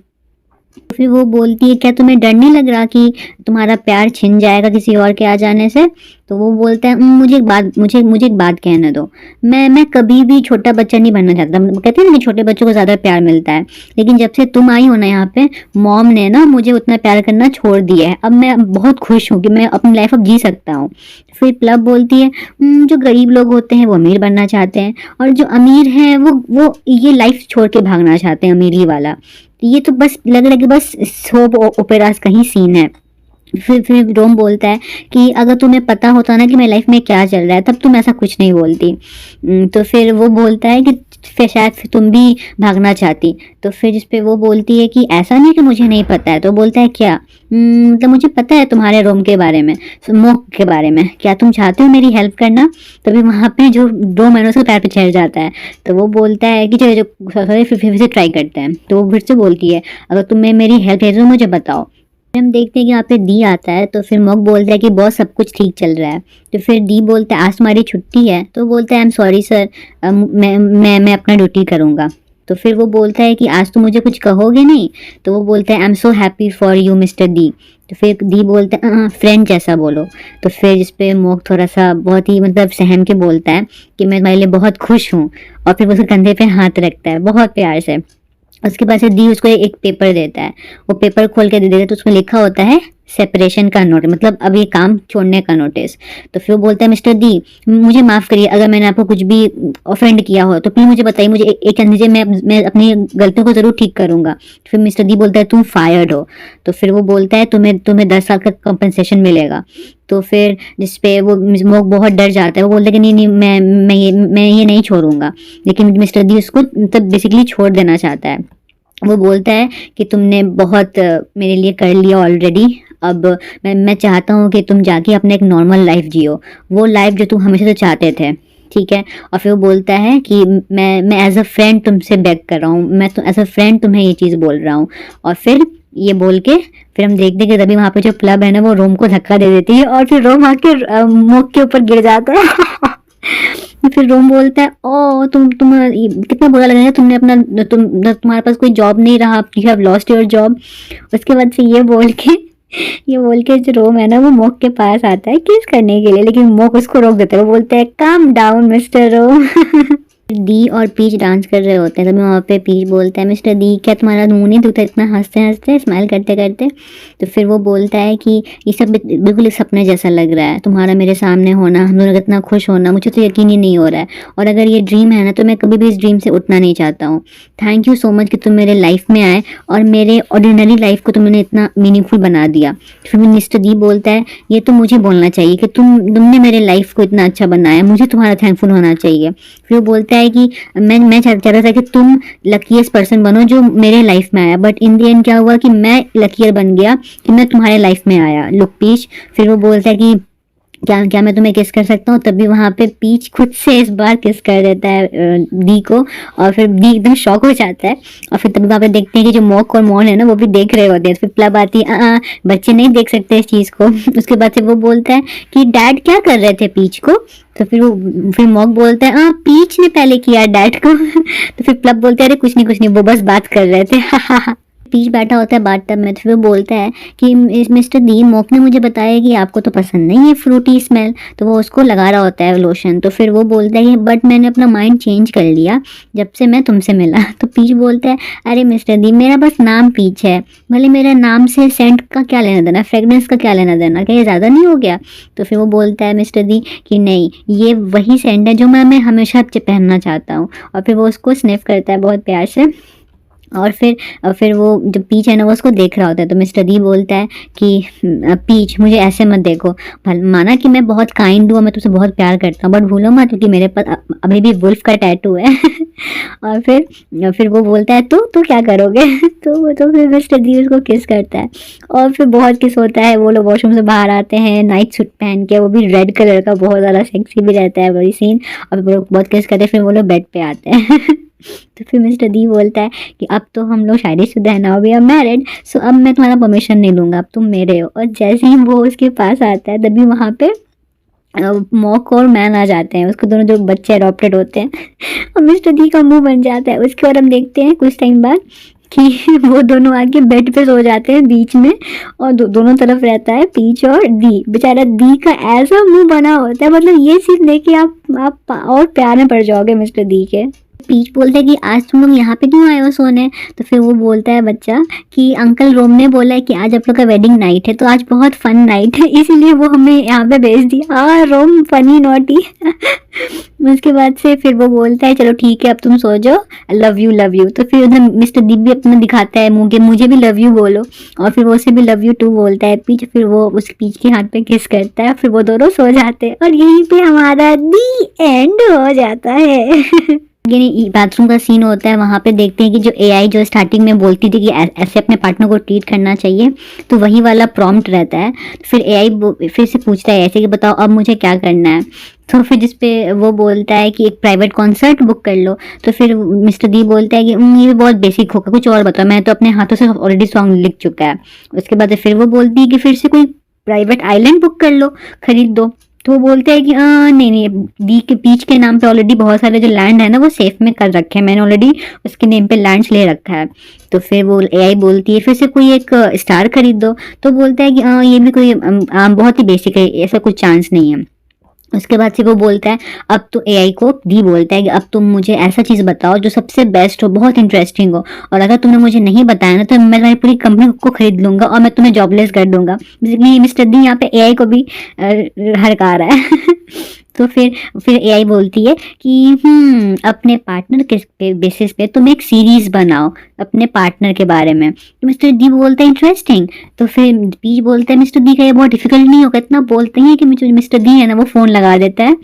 S1: फिर वो बोलती है क्या तुम्हें डर नहीं लग रहा कि तुम्हारा प्यार छिन जाएगा किसी और के आ जाने से? तो वो बोलता है मुझे एक बात कहने दो। मैं कभी भी छोटा बच्चा नहीं बनना चाहता। वो कहते हैं ना कि छोटे बच्चों को ज़्यादा प्यार मिलता है, लेकिन जब से तुम आई हो ना यहाँ पे, मॉम ने ना मुझे उतना प्यार करना छोड़ दिया है। अब मैं बहुत खुश हूँ कि मैं अपनी लाइफ अब जी सकता हूँ। फिर प्लब बोलती है जो गरीब लोग होते हैं वो अमीर बनना चाहते हैं, और जो अमीर हैं वो ये लाइफ छोड़ के भागना चाहते हैं अमीरी वाला। ये तो बस लग रहा है कि बस सोप ओपेरास का ही सीन है। फिर रोम बोलता है कि अगर तुम्हें पता होता ना कि मेरी लाइफ में क्या चल रहा है तब तुम ऐसा कुछ नहीं बोलती। तो फिर वो बोलता है कि फिर शायद तुम भी भागना चाहती। तो फिर जिस पे वो बोलती है कि ऐसा नहीं कि मुझे नहीं पता है। तो बोलता है क्या? मतलब मुझे पता है तुम्हारे रोम के बारे में, मोक के बारे में। क्या तुम चाहते हो मेरी हेल्प करना? तभी वहाँ पे जो रोम है ना उसके पैर पे चढ़ जाता है। तो वो बोलता है कि चलो सॉरी फिर से ट्राई करते हैं। तो वो फिर से बोलती है अगर तुम्हें मेरी हेल्प चाहिए तो मुझे बताओ। हम देखते हैं कि यहाँ पे डी आता है। तो फिर मॉक बोलता है कि बॉस सब कुछ ठीक चल रहा है। तो फिर डी बोलता है आज तुम्हारी छुट्टी है। तो बोलता है आई एम सॉरी सर, मैं अपना ड्यूटी करूँगा। तो फिर वो बोलता है कि आज तो मुझे कुछ कहोगे नहीं? तो वो बोलता है I am so happy for you mister D. तो फिर डी बोलता है फ्रेंड जैसा बोलो। तो फिर जिस पे मॉक थोड़ा सा बहुत ही मतलब सहम के बोलता है कि मैं तुम्हारे लिए बहुत खुश हूँ, और फिर वो उसके कंधे पे हाथ रखता है बहुत प्यार से। उसके बाद से दी उसको एक पेपर देता है। वो पेपर खोल के दे देता है तो उसमें लिखा होता है सेपरेशन का नोटिस, मतलब अब ये काम छोड़ने का नोटिस। तो फिर वो बोलता है मिस्टर दी मुझे माफ़ करिए अगर मैंने आपको कुछ भी ऑफेंड किया हो तो प्लीज़ मुझे बताइए, मुझे एक चांस दीजिए, मैं अपनी गलतियों को ज़रूर ठीक करूंगा। फिर मिस्टर दी बोलता है तुम फायर्ड हो। तो फिर वो बोलता है तुम्हें तुम्हें 10 साल का कंपनसेशन मिलेगा। तो फिर जिसपे वो मोक बहुत डर जाता है। वो बोलता है कि नहीं नहीं मैं ये नहीं छोड़ूंगा। लेकिन मिस्टर दी उसको मतलब बेसिकली छोड़ देना चाहता है। वो बोलता है कि तुमने बहुत मेरे लिए कर लिया ऑलरेडी। अब मैं चाहता हूँ कि तुम जाके अपना एक नॉर्मल लाइफ जियो, वो लाइफ जो तुम हमेशा से चाहते थे, ठीक है? और फिर वो बोलता है कि मैं एज अ फ्रेंड तुमसे बेग कर रहा हूँ, मैं तो एज अ फ्रेंड तुम्हें ये चीज़ बोल रहा हूँ। और फिर ये बोल के फिर हम देखते हैं कि तभी वहाँ पे जो क्लब है ना वो रोम को धक्का दे देती है, और फिर रोम आके मुख के ऊपर गिर जाता है। फिर रोम बोलता है ओ तुम कितना बुरा लगेगा तुमने अपना तुम्हारे पास कोई जॉब नहीं रहा, you have lost your job. उसके बाद से ये बोल के जो रोम है ना वो मोक के पास आता है किस करने के लिए, लेकिन मोक उसको रोक देता है। वो बोलता है काम डाउन मिस्टर रोम। दी और पीच डांस कर रहे होते हैं तभी वहाँ पे पीच बोलता है मिस्टर दी क्या तुम्हारा मुंह नहीं दुखता इतना हंसते हंसते स्माइल करते करते? तो फिर वो बोलता है कि ये सब बिल्कुल एक सपने जैसा लग रहा है, तुम्हारा मेरे सामने होना, हम दोनों का इतना खुश होना, मुझे तो यकीन ही नहीं हो रहा है। और अगर ये ड्रीम है ना तो मैं कभी भी इस ड्रीम से उठना नहीं चाहता हूँ। थैंक यू सो मच कि तुम मेरे लाइफ में आए और मेरे ऑर्डिनरी लाइफ को तुमने इतना मीनिंगफुल बना दिया। फिर मिस्टर दी बोलता है ये तो मुझे बोलना चाहिए कि तुमने मेरे लाइफ को इतना अच्छा बनाया, मुझे तुम्हारा थैंकफुल होना चाहिए। फिर वो बोलता है कि मैं चाहता था कि तुम लकीएस्ट पर्सन बनो जो मेरे लाइफ में आया, बट इन द एंड क्या हुआ कि मैं लकीयर बन गया कि मैं तुम्हारे लाइफ में आया। Look Peach. फिर वो बोलता है कि क्या क्या मैं तुम्हें किस कर सकता हूँ? तभी वहाँ पे पीच खुद से इस बार किस कर देता है डी को, और फिर डी एकदम शॉक हो जाता है। और फिर तभी वहाँ पे देखते हैं कि जो मॉक और मॉन है ना वो भी देख रहे होते हैं। फिर प्लब आती है बच्चे नहीं देख सकते इस चीज़ को। उसके बाद से वो बोलता है कि डैड क्या कर रहे थे पीच को? तो फिर मॉक बोलता है पीच ने पहले किया डैड को। तो फिर प्लब बोलते हैं अरे कुछ नहीं वो बस बात कर रहे थे। पीच बैठा होता है बाथटब में। तो फिर वो बोलता है कि मिस्टर दी मॉक ने मुझे बताया कि आपको तो पसंद नहीं है फ्रूटी स्मेल। तो वो उसको लगा रहा होता है लोशन। तो फिर वो बोलता है बट मैंने अपना माइंड चेंज कर लिया जब से मैं तुमसे मिला। तो पीच बोलता है अरे मिस्टर दी मेरा बस नाम पीच है, भले मेरे नाम से सेंट का क्या लेना देना, फ्रेगनेंस का क्या लेना देना, क्या ये ज़्यादा नहीं हो गया? तो फिर वो बोलता है मिस्टर दी कि नहीं ये वही सेंट है जो मैं हमेशा पहनना चाहता हूँ। और फिर वो उसको स्निफ करता है बहुत प्यार से। और फिर वो जो पीच है ना वो उसको देख रहा होता है। तो मिस्टर दी बोलता है कि पीच मुझे ऐसे मत देखो, माना कि मैं बहुत काइंड हूँ, मैं तुझसे बहुत प्यार करता हूँ, बट भूलो मत क्योंकि मेरे पास अभी भी वुल्फ का टैटू है। और फिर वो बोलता है तो क्या करोगे? तो फिर मिस्टर दी उसको किस करता है, और फिर बहुत किस होता है। वो लोग वॉशरूम से बाहर आते हैं नाइट सूट पहन के, वो भी रेड कलर का, बहुत ज़्यादा सेक्सी भी रहता है वही सीन। और वो लोग बहुत किस करते हैं, फिर वो लोग बेड पे आते हैं। तो फिर मिस्टर दी बोलता है कि अब तो हम लोग शादीशुदा है ना, वी आर मैरिड, सो अब मैं तुम्हारा परमिशन नहीं लूँगा, अब तुम मेरे हो। और जैसे ही वो उसके पास आता है तभी वहाँ पे मॉक और मैन आ जाते हैं, उसके दोनों जो बच्चे अडॉप्टेड होते हैं। और मिस्टर दी का मुंह बन जाता है। उसके बाद हम देखते हैं कुछ टाइम बाद कि वो दोनों आके बेड पे सो जाते हैं बीच में, और दोनों तरफ रहता है पीच और दी। बेचारा दी का ऐसा मुंह बना होता है, मतलब ये सीन देख के आप और प्यार में पड़ जाओगे मिस्टर दी के। पीच बोलता है कि आज तुम लोग यहाँ पे क्यों आए हो सोने? तो फिर वो बोलता है बच्चा कि अंकल रोम ने बोला है कि आज आप लोग का वेडिंग नाइट है, तो आज बहुत फन नाइट है, इसीलिए वो हमें यहाँ पे भेज दिया। हाँ रोम फनी नॉटी। उसके बाद से फिर वो बोलता है चलो ठीक है अब तुम सो जाओ, लव यू लव यू। तो फिर उधर मिस्टर दीप भी अपना दिखाता है मुँह के, मुझे भी लव यू बोलो, और फिर वो उसे भी लव यू टू बोलता है पीच। फिर वो उस पीच के हाथ पे किस करता है, फिर वो दोनों सो जाते हैं, और यहीं पे हमारा दी एंड हो जाता है। ये बाथरूम का सीन होता है, वहाँ पे देखते हैं कि जो एआई जो स्टार्टिंग में बोलती थी कि ऐसे अपने पार्टनर को ट्रीट करना चाहिए, तो वही वाला प्रॉम्प्ट रहता है। फिर एआई फिर से पूछता है ऐसे कि बताओ अब मुझे क्या करना है। तो फिर जिसपे वो बोलता है कि एक प्राइवेट कॉन्सर्ट बुक कर लो। तो फिर मिस्टर दी बोलता है कि ये बहुत बेसिक होगा, कुछ और बताओ, मैं तो अपने हाथों से ऑलरेडी सॉन्ग लिख चुका है। उसके बाद फिर वो बोलती है कि फिर से कोई प्राइवेट आइलैंड बुक कर लो, खरीद दो। तो वो बोलते हैं कि नहीं नहीं, दी के बीच के नाम पे ऑलरेडी बहुत सारे जो लैंड है ना वो सेफ में कर रखे हैं, मैंने ऑलरेडी उसके नेम पे लैंड्स ले रखा है। तो फिर वो एआई बोलती है फिर से कोई एक स्टार खरीद दो। तो बोलता है कि ये भी कोई बहुत ही बेसिक है, ऐसा कुछ चांस नहीं है। उसके बाद से वो बोलता है अब तो एआई को दी बोलता है कि अब तुम मुझे ऐसा चीज़ बताओ जो सबसे बेस्ट हो, बहुत इंटरेस्टिंग हो, और अगर तुमने मुझे नहीं बताया ना तो मैं तुम्हारी पूरी कंपनी को खरीद लूंगा और मैं तुम्हें जॉबलेस कर दूंगा। बेसिकली मिस्टर दी यहाँ पे एआई को भी हड़का रहा है। तो फिर एआई बोलती है कि अपने पार्टनर के बेसिस पे तुम एक सीरीज बनाओ अपने पार्टनर के बारे में। तो मिस्टर दी बोलता है इंटरेस्टिंग। तो फिर पीच बोलता है मिस्टर दी का ये बहुत डिफिकल्ट नहीं होगा, इतना बोलते हैं कि मुझे मिस्टर दी है ना वो फ़ोन लगा देता है,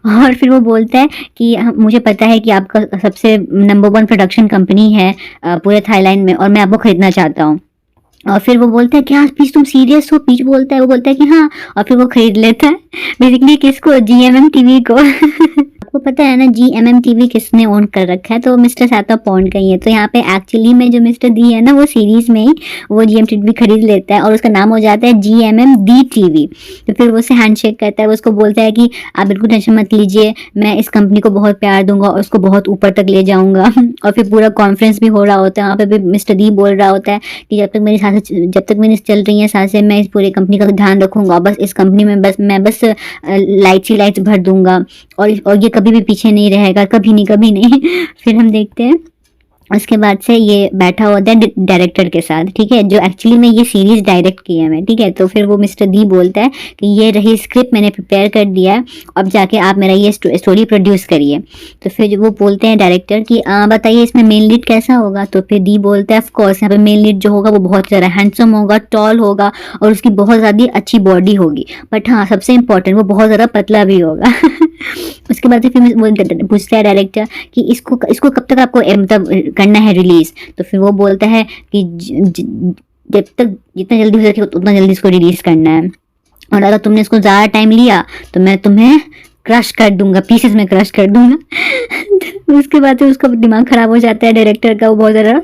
S1: और फिर वो बोलता है कि मुझे पता है कि आपका सबसे नंबर 1 प्रोडक्शन कंपनी है पूरे थाईलैंड में, और मैं आपको खरीदना चाहता हूँ। और फिर वो बोलता है क्या पीच तुम सीरियस हो? पीच बोलता है, वो बोलता है कि हाँ, और फिर वो खरीद लेता है बेसिकली किसको, जीएमएम टीवी को। आपको पता है ना जीएमएम टीवी किसने ओन कर रखा है? तो मिस्टर साता पॉन्ड का ही है। तो यहाँ पे एक्चुअली में जो मिस्टर दी है ना वो सीरीज में ही वो जीएम टीवी खरीद लेता है और उसका नाम हो जाता है जीएमएम दी टीवी। तो फिर वो उससे हैंडशेक करता है, वो उसको बोलता है कि आप बिल्कुल टेंशन मत लीजिए, मैं इस कंपनी को बहुत प्यार दूंगा और उसको बहुत ऊपर तक ले जाऊंगा। और फिर पूरा कॉन्फ्रेंस भी हो रहा होता है, वहाँ पे भी मिस्टर दी बोल रहा होता है कि जब तक मेरी चल रही है सांसें, मैं इस पूरी कंपनी का ध्यान रखूंगा, बस इस कंपनी में मैं बस लाइट्स भर दूंगा, और ये कभी भी पीछे नहीं रहेगा, कभी नहीं। फिर हम देखते हैं उसके बाद से ये बैठा होता है डायरेक्टर के साथ, ठीक है, जो एक्चुअली में ये सीरीज डायरेक्ट की है मैं, ठीक है। तो फिर वो मिस्टर दी बोलता है कि ये रही स्क्रिप्ट, मैंने प्रिपेयर कर दिया है, अब जाके आप मेरा ये स्टोरी प्रोड्यूस करिए। तो फिर वो बोलते हैं डायरेक्टर कि बताइए इसमें मेन लीड कैसा होगा? तो फिर दी बोलता है ऑफ कोर्स यहाँ पे मेन लीड जो होगा वो बहुत ज़्यादा हैंडसम होगा, टॉल होगा, और उसकी बहुत ज़्यादा अच्छी बॉडी होगी, बट हाँ सबसे इंपॉर्टेंट वो बहुत ज़्यादा पतला भी होगा। उसके बाद फिर वो पूछता है डायरेक्टर कि इसको कब तक आपको मतलब करना है रिलीज? तो फिर वो बोलता है कि जब तक जितना जल्दी हो सके उतना जल्दी इसको रिलीज करना है, और अगर तुमने इसको ज़्यादा टाइम लिया तो मैं तुम्हें क्रश कर दूंगा, पीसेस में क्रश कर दूंगा। उसके बाद फिर उसका दिमाग खराब हो जाता है डायरेक्टर का, वो बहुत ज़्यादा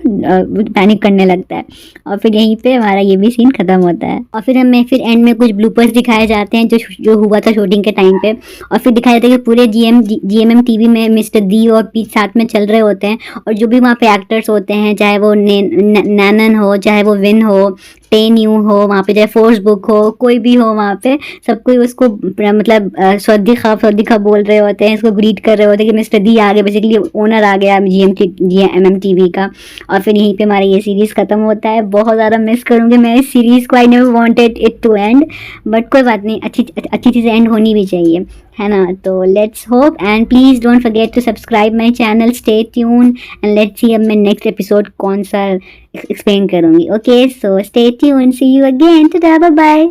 S1: पैनिक करने लगता है, और फिर यहीं पे हमारा ये भी सीन खत्म होता है। और फिर हमें फिर एंड में कुछ ब्लूपर्स दिखाए जाते हैं जो हुआ था शूटिंग के टाइम पे, और फिर दिखाया जाता है कि पूरे जीएमएम टीवी में मिस्टर दी और पीच साथ में चल रहे होते हैं, और जो भी वहाँ पे एक्टर्स होते हैं, चाहे वो नैनन हो, चाहे वो विन हो, टेन यू हो, वहाँ पे चाहे फोर्स बुक हो, कोई भी हो, वहाँ पे सब कोई उसको मतलब स्वदिखा बोल रहे होते हैं, इसको ग्रीट कर रहे होते हैं कि मिस्टर दी आ गए, बेसिकली ओनर आ गया जीएमएम टीवी का। और फिर यहीं पे हमारा ये सीरीज़ ख़त्म होता है। बहुत ज़्यादा मिस करूँगी मैं इस सीरीज़ को, I never wanted it to end, but कोई बात नहीं, अच्छी चीज़ें एंड होनी भी चाहिए, है ना। तो let's hope and please don't forget to subscribe my channel, stay tune and let's see अब मैं नेक्स्ट एपिसोड कौन सा एक्सप्लेन करूँगी। Okay, so stay tune, see you again, tata, bye bye.